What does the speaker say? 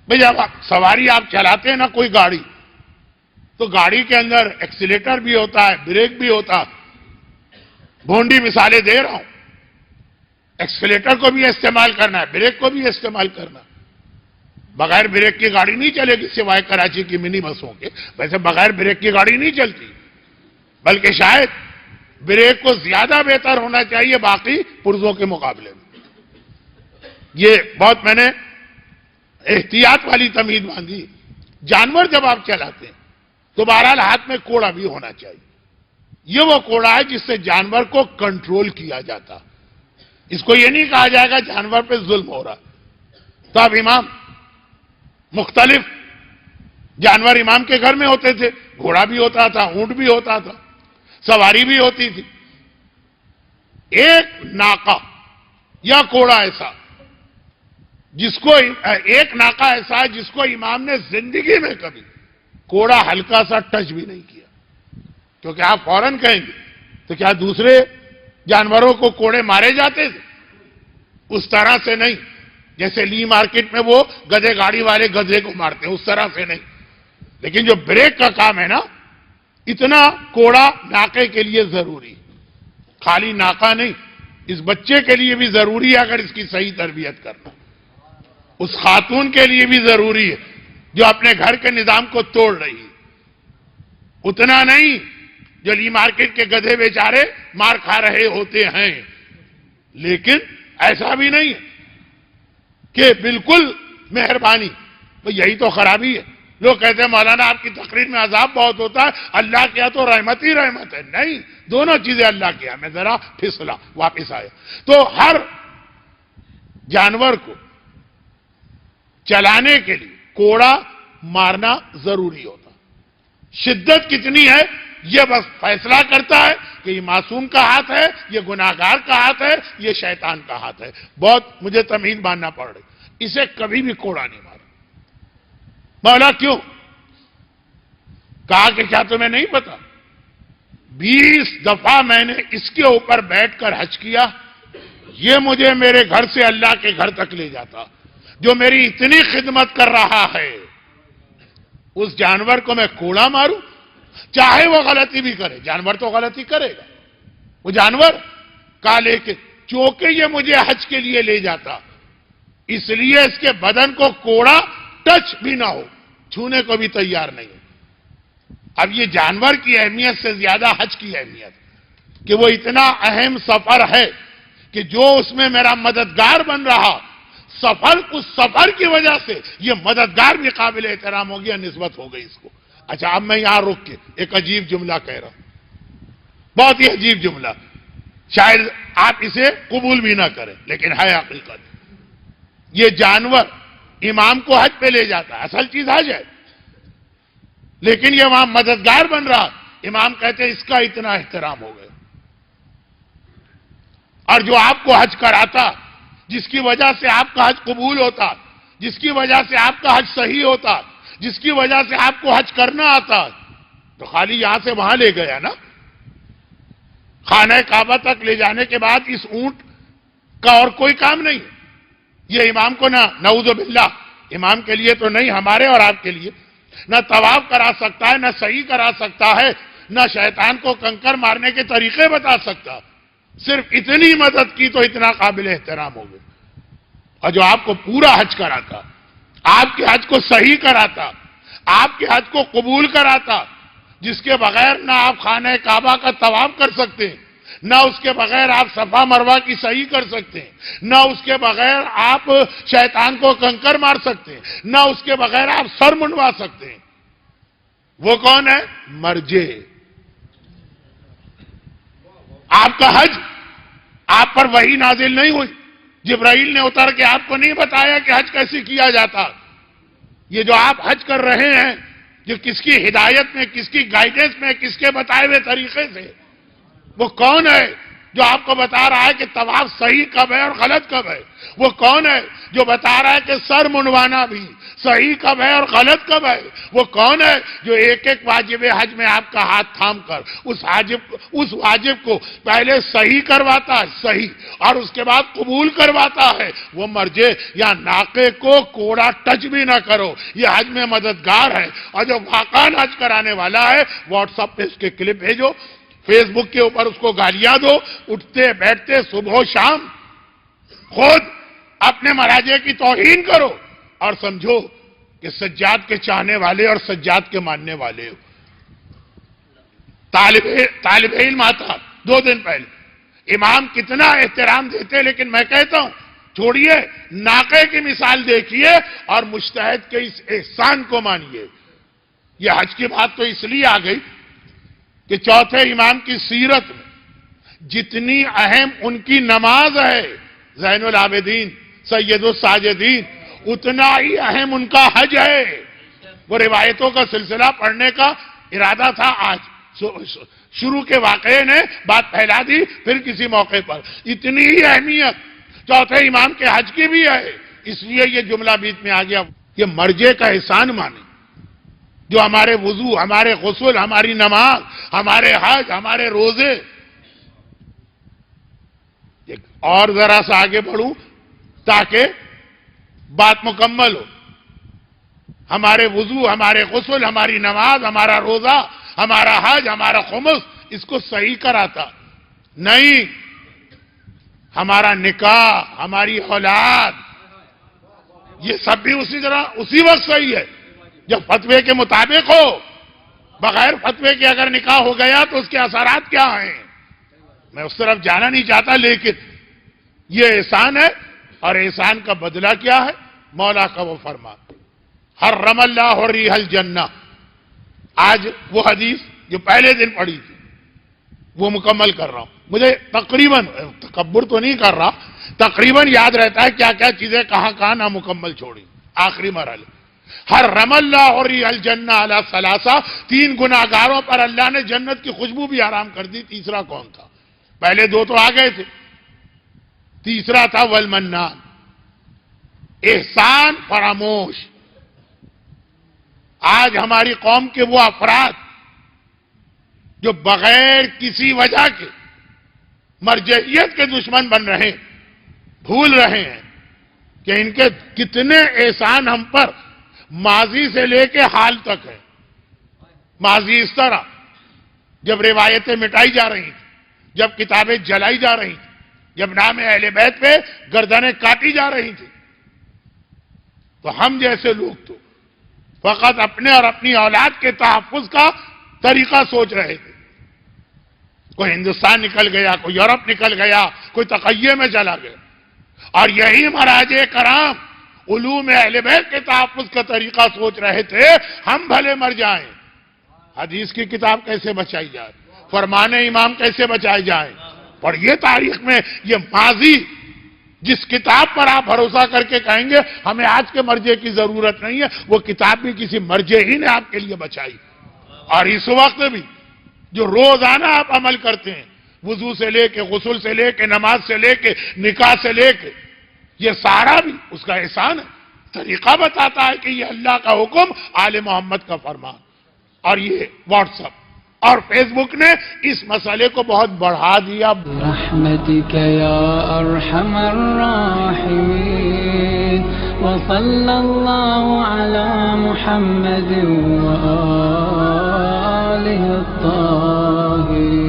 بھئی جب سواری آپ چلاتے ہیں نا کوئی گاڑی، تو گاڑی کے اندر ایکسیلیٹر بھی ہوتا ہے، بریک بھی ہوتا ہے. بھونڈی مثالیں دے رہا ہوں. ایکسیلیٹر کو بھی استعمال کرنا ہے، بریک کو بھی استعمال کرنا ہے. بغیر بریک کی گاڑی نہیں چلے گی سوائے کراچی کی منی بسوں کے. ویسے بغیر بریک کی گاڑی نہیں چلتی، بلکہ شاید بریک کو زیادہ بہتر ہونا چاہیے باقی پرزوں کے مقابلے میں. یہ بہت میں نے احتیاط والی تمہید مانگی. جانور جب آپ چلاتے ہیں تو بہرحال ہاتھ میں کوڑا بھی ہونا چاہیے. یہ وہ کوڑا ہے جس سے جانور کو کنٹرول کیا جاتا. اس کو یہ نہیں کہا جائے گا جانور پہ ظلم ہو رہا. تو اب امام مختلف جانور امام کے گھر میں ہوتے تھے. گھوڑا بھی ہوتا تھا، اونٹ بھی ہوتا تھا، سواری بھی ہوتی تھی. ایک ناقہ یا کوڑا ایسا ایک ناقہ ایسا ہے جس کو امام نے زندگی میں کبھی کوڑا ہلکا سا ٹچ بھی نہیں کیا. کیونکہ آپ فوراً کہیں گے تو کیا دوسرے جانوروں کو کوڑے مارے جاتے تھے؟ اس طرح سے نہیں، جیسے لی مارکیٹ میں وہ گدھے گاڑی والے گدھے کو مارتے ہیں اس طرح سے نہیں. لیکن جو بریک کا کام ہے نا، اتنا کوڑا ناقے کے لیے ضروری. خالی ناقہ نہیں، اس بچے کے لیے بھی ضروری ہے اگر اس کی صحیح تربیت کرنا. اس خاتون کے لیے بھی ضروری ہے جو اپنے گھر کے نظام کو توڑ رہی ہے. اتنا نہیں جو لی مارکیٹ کے گدھے بیچارے مار کھا رہے ہوتے ہیں. لیکن ایسا بھی نہیں ہے کہ بالکل مہربانی. تو یہی تو خرابی ہے. لوگ کہتے ہیں مولانا آپ کی تقریر میں عذاب بہت ہوتا ہے، اللہ کیا تو رحمت ہی رحمت ہے. نہیں، دونوں چیزیں اللہ کیا. میں ذرا پھسلا واپس آیا. تو ہر جانور کو چلانے کے لیے کوڑا مارنا ضروری ہوتا. شدت کتنی ہے یہ بس فیصلہ کرتا ہے کہ یہ معصوم کا ہاتھ ہے، یہ گناہگار کا ہاتھ ہے، یہ شیطان کا ہاتھ ہے. بہت مجھے تمہید ماننا پڑ رہی. اسے کبھی بھی کوڑا نہیں مارا. مولا کیوں؟ کہا کہ کیا تمہیں نہیں پتا 20 دفعہ میں نے اس کے اوپر بیٹھ کر حج کیا. یہ مجھے میرے گھر سے اللہ کے گھر تک لے جاتا. جو میری اتنی خدمت کر رہا ہے اس جانور کو میں کوڑا ماروں؟ چاہے وہ غلطی بھی کرے. جانور تو غلطی کرے گا. وہ جانور کہا لیکن چونکہ یہ مجھے حج کے لیے لے جاتا اس لیے اس کے بدن کو کوڑا ٹچ بھی نہ ہو، چھونے کو بھی تیار نہیں ہو. اب یہ جانور کی اہمیت سے زیادہ حج کی اہمیت کہ وہ اتنا اہم سفر ہے کہ جو اس میں میرا مددگار بن رہا، اس سفر کی وجہ سے یہ مددگار بھی قابل احترام ہو گیا، نسبت ہو گئی اس کو. اچھا اب میں یہاں رک کے ایک عجیب جملہ کہہ رہا ہوں، بہت ہی عجیب جملہ. شاید آپ اسے قبول بھی نہ کریں لیکن ہے حقیقت. یہ جانور امام کو حج پہ لے جاتا ہے، اصل چیز حج ہے، لیکن یہ وہاں مددگار بن رہا. امام کہتے ہیں اس کا اتنا احترام ہو گیا. اور جو آپ کو حج کراتا، جس کی وجہ سے آپ کا حج قبول ہوتا، جس کی وجہ سے آپ کا حج صحیح ہوتا، جس کی وجہ سے آپ کو حج کرنا آتا، تو خالی یہاں سے وہاں لے گیا نا. خانہ کعبہ تک لے جانے کے بعد اس اونٹ کا اور کوئی کام نہیں. یہ امام کو نہ نعوذ باللہ، امام کے لیے تو نہیں، ہمارے اور آپ کے لیے نہ طواف کرا سکتا ہے، نہ صحیح کرا سکتا ہے، نہ شیطان کو کنکر مارنے کے طریقے بتا سکتا. صرف اتنی مدد کی تو اتنا قابل احترام ہو گیا. اور جو آپ کو پورا حج کراتا، آپ کے حج کو صحیح کراتا، آپ کے حج کو قبول کراتا، جس کے بغیر نہ آپ خانہ کعبہ کا طواف کر سکتے ہیں، نہ اس کے بغیر آپ صفا مروہ کی صحیح کر سکتے ہیں، نہ اس کے بغیر آپ شیطان کو کنکر مار سکتے ہیں، نہ اس کے بغیر آپ سر منڈوا سکتے ہیں. وہ کون ہے؟ مرجع. آپ کا حج، آپ پر وحی نازل نہیں ہوئی، جبرائیل نے اتر کے آپ کو نہیں بتایا کہ حج کیسے کیا جاتا. یہ جو آپ حج کر رہے ہیں جو کس کی ہدایت میں، کس کی گائیڈنس میں، کس کے بتائے ہوئے طریقے سے، وہ کون ہے جو آپ کو بتا رہا ہے کہ طواف صحیح کب ہے اور غلط کب ہے؟ وہ کون ہے جو بتا رہا ہے کہ سر منڈوانا بھی، صحیح کب ہے اور غلط کب ہے؟ وہ کون ہے جو ایک ایک واجب حج میں آپ کا ہاتھ تھام کر اس واجب کو پہلے صحیح کرواتا ہے، صحیح، اور اس کے بعد قبول کرواتا ہے؟ وہ مرجے یا ناقے کو کوڑا ٹچ بھی نہ کرو، یہ حج میں مددگار ہے۔ اور جو واقعا حج کرانے والا ہے، واٹس ایپ پہ اس کے کلپ بھیجو، فیس بک کے اوپر اس کو گالیاں دو، اٹھتے بیٹھتے صبح و شام خود اپنے مراجع کی توہین کرو، اور سمجھو کہ سجاد کے چاہنے والے اور سجاد کے ماننے والے ہو۔ طالب علم آتا 2 دن پہلے، امام کتنا احترام دیتے، لیکن میں کہتا ہوں چھوڑیے، ناقے کی مثال دیکھیے اور مجتہد کے اس احسان کو مانیے۔ یہ حج کی بات تو اس لیے آ گئی کہ چوتھے امام کی سیرت میں جتنی اہم ان کی نماز ہے، زین العابدین سید الساجدین، اتنا ہی اہم ان کا حج ہے۔ وہ روایتوں کا سلسلہ پڑھنے کا ارادہ تھا آج، شروع کے واقعے نے بات پھیلا دی، پھر کسی موقع پر اتنی ہی اہمیت چوتھے امام کے حج کی بھی ہے، اس لیے یہ جملہ بیچ میں آ گیا۔ یہ مرجے کا احسان مانے، جو ہمارے وضو، ہمارے غسل، ہماری نماز، ہمارے حج، ہمارے روزے۔ اور ذرا سا آگے بڑھوں تاکہ بات مکمل ہو۔ ہمارے وضو، ہمارے غسل، ہماری نماز، ہمارا روزہ، ہمارا حج، ہمارا خمس، اس کو صحیح کراتا نہیں۔ ہمارا نکاح، ہماری اولاد، یہ سب بھی اسی وقت صحیح ہے جب فتوے کے مطابق ہو۔ بغیر فتوے کے اگر نکاح ہو گیا تو اس کے اثرات کیا ہیں؟ میں اس طرف جانا نہیں چاہتا، لیکن یہ احسان ہے، اور احسان کا بدلہ کیا ہے؟ مولا کا وہ فرمان، حرم اللہ ریح الجنہ۔ آج وہ حدیث جو پہلے دن پڑھی تھی وہ مکمل کر رہا ہوں، مجھے تقریباً، تکبر تو نہیں کر رہا، تقریباً یاد رہتا ہے کیا کیا چیزیں کہاں نامکمل چھوڑی۔ آخری مرحلے، حرم اللہ ریح الجنہ علی ثلاثہ، 3 گناہگاروں پر اللہ نے جنت کی خوشبو بھی حرام کر دی۔ تیسرا کون تھا؟ پہلے 2 تو آ گئے تھے، تیسرا تھا والمنان، احسان فراموش۔ آج ہماری قوم کے وہ افراد جو بغیر کسی وجہ کے مرجعیت کے دشمن بن رہے ہیں، بھول رہے ہیں کہ ان کے کتنے احسان ہم پر ماضی سے لے کے حال تک ہے۔ ماضی اس طرح جب روایتیں مٹائی جا رہی تھیں، جب کتابیں جلائی جا رہی تھیں، جب نام اہل بیت پہ گردنیں کاٹی جا رہی تھیں، تو ہم جیسے لوگ تو فقط اپنے اور اپنی اولاد کے تحفظ کا طریقہ سوچ رہے تھے۔ کوئی ہندوستان نکل گیا، کوئی یورپ نکل گیا، کوئی تقیہ میں چلا گیا، اور یہی مراجع کرام علوم اہل بیت کے تحفظ کا طریقہ سوچ رہے تھے۔ ہم بھلے مر جائیں، حدیث کی کتاب کیسے بچائی جائے، فرمان امام کیسے بچائے جائیں، اور یہ تاریخ میں یہ ماضی جس کتاب پر آپ بھروسہ کر کے کہیں گے ہمیں آج کے مرجع کی ضرورت نہیں ہے، وہ کتاب بھی کسی مرجع ہی نے آپ کے لیے بچائی۔ اور اس وقت بھی جو روزانہ آپ عمل کرتے ہیں، وضو سے لے کے، غسل سے لے کے، نماز سے لے کے، نکاح سے لے کے، یہ سارا بھی اس کا احسان ہے۔ طریقہ بتاتا ہے کہ یہ اللہ کا حکم، آل محمد کا فرمان۔ اور یہ واٹس ایپ اور فیس بک نے اس مسئلے کو بہت بڑھا دیا۔ برحمتک یا ارحم الراحمین، وصلی اللہ علی محمد وآلہ الطاہرین۔